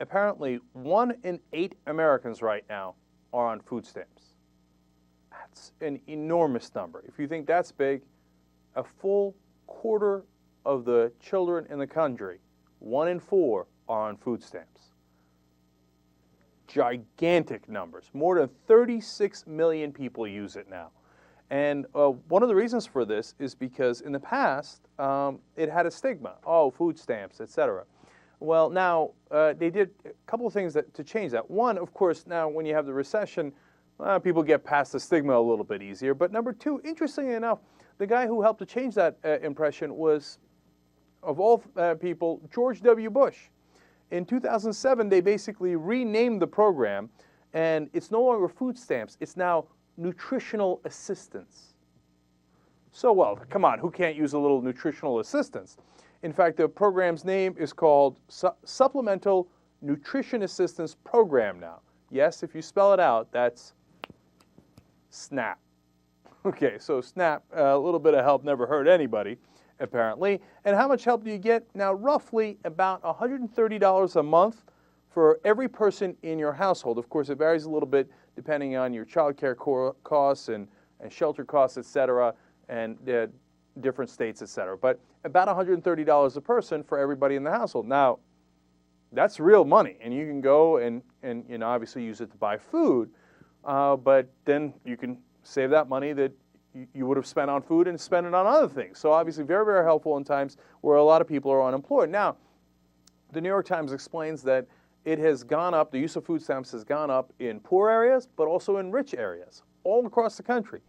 apparently 1 in 8 Americans right now are on food stamps. That's an enormous number. If you think that's big, a full quarter of the children in the country, 1 in 4, are on food stamps. Gigantic numbers. More than 36 million people use it now. And one of the reasons for this is because in the past, it had a stigma. Oh, food stamps, etc. Well, now they did a couple of things to change that. One, of course, now when you have the recession, people get past the stigma a little bit easier. But number two, interestingly enough, the guy who helped to change that impression was, of all people, George W. Bush. In 2007, they basically renamed the program, and it's no longer food stamps. It's now nutritional assistance. So, well, come on, who can't use a little nutritional assistance? In fact, the program's name is called Supplemental Nutrition Assistance Program now. Yes, if you spell it out, that's SNAP. Okay, so SNAP, a little bit of help never hurt anybody, apparently. And how much help do you get? Now, roughly about $130 a month for every person in your household. Of course, it varies a little bit depending on your child care costs and shelter costs, et cetera, and different states, et cetera. But about $130 a person for everybody in the household. Now, that's real money, and you can go and you know, obviously use it to buy food, but then you can save that money that you would have spent on food and spend it on other things. So obviously very, very helpful in times where a lot of people are unemployed. Now, the New York Times explains that it has gone up, the use of food stamps has gone up in poor areas, but also in rich areas, all across the country.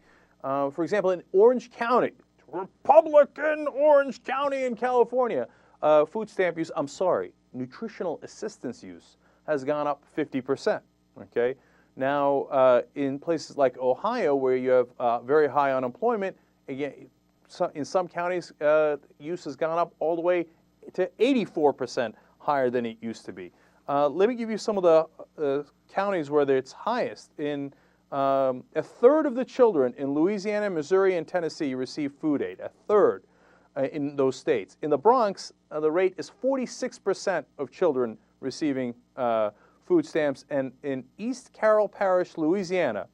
For example, in Orange County, Republican Orange County in California, food stamp use, nutritional assistance use has gone up 50%, okay? Now, in places like Ohio, where you have very high unemployment, again, in some counties, use has gone up all the way to 84% higher than it used to be. Let me give you some of the counties where it's highest. In a third of the children in Louisiana, Missouri, and Tennessee receive food aid. A third in those states. In the Bronx, the rate is 46% of children receiving food stamps, and in East Carroll Parish, Louisiana,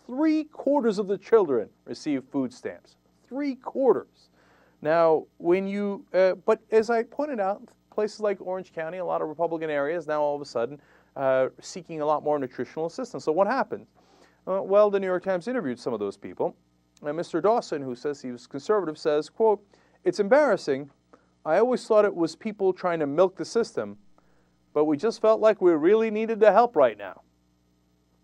3/4 of the children receive food stamps. 3/4. Now, when you, but as I pointed out, places like Orange County, a lot of Republican areas, now all of a sudden seeking a lot more nutritional assistance. So what happened? Well, the New York Times interviewed some of those people. And Mr. Dawson, who says he was conservative, says, quote, "It's embarrassing. I always thought it was people trying to milk the system, but we just felt like we really needed the help right now."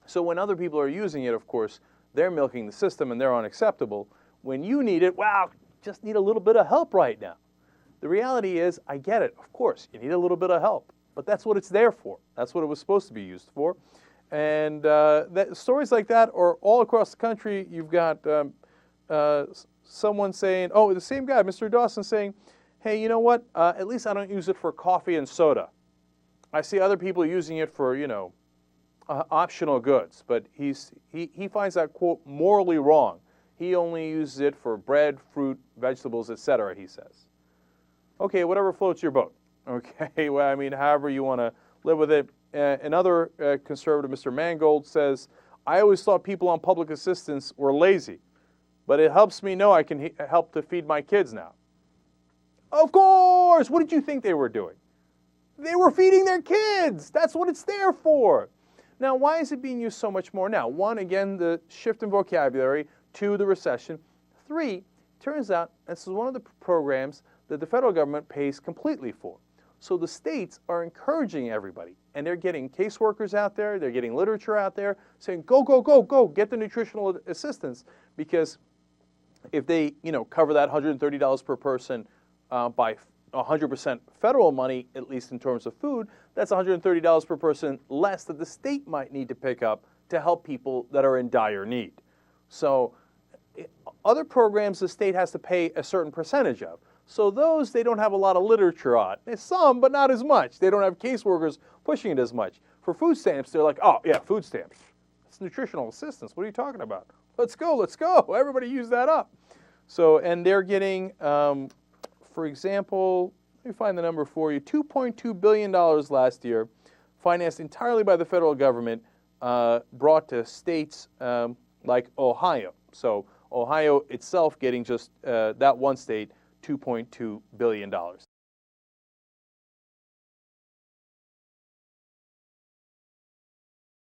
So when other people are using it, of course, they're milking the system and they're unacceptable. When you need it, wow, just need a little bit of help right now. The reality is, I get it, of course, you need a little bit of help, but that's what it's there for. That's what it was supposed to be used for. And stories like that are all across the country. You've got someone saying, oh, the same guy, Mr. Dawson, saying, hey, you know what, at least I don't use it for coffee and soda. I see other people using it for, you know, optional goods, but he finds that, quote, morally wrong. He only uses it for bread, fruit, vegetables, etc., he says. Okay, whatever floats your boat. Okay, well, I mean, however you want to live with it. Another conservative, Mr. Mangold, says, I always thought people on public assistance were lazy, but it helps me know I can help to feed my kids now. Of course! What did you think they were doing? They were feeding their kids! That's what it's there for! Now, why is it being used so much more now? One, again, the shift in vocabulary. Two, the recession. Three, turns out this is one of the programs that the federal government pays completely for. So the states are encouraging everybody, and they're getting caseworkers out there, they're getting literature out there, saying, go, go, go, go, get the nutritional assistance, because if they, you know, cover that $130 per person by 100% federal money, at least in terms of food, that's $130 per person less that the state might need to pick up to help people that are in dire need. So other programs the state has to pay a certain percentage of. So those, they don't have a lot of literature on. There's some, but not as much. They don't have caseworkers pushing it as much. For food stamps, they're like, oh, yeah, food stamps. It's nutritional assistance. What are you talking about? Let's go, let's go. Everybody use that up. So, and they're getting, for example, let me find the number for you, $2.2 billion last year, financed entirely by the federal government, brought to states like Ohio. So Ohio itself getting just that one state $2.2 billion.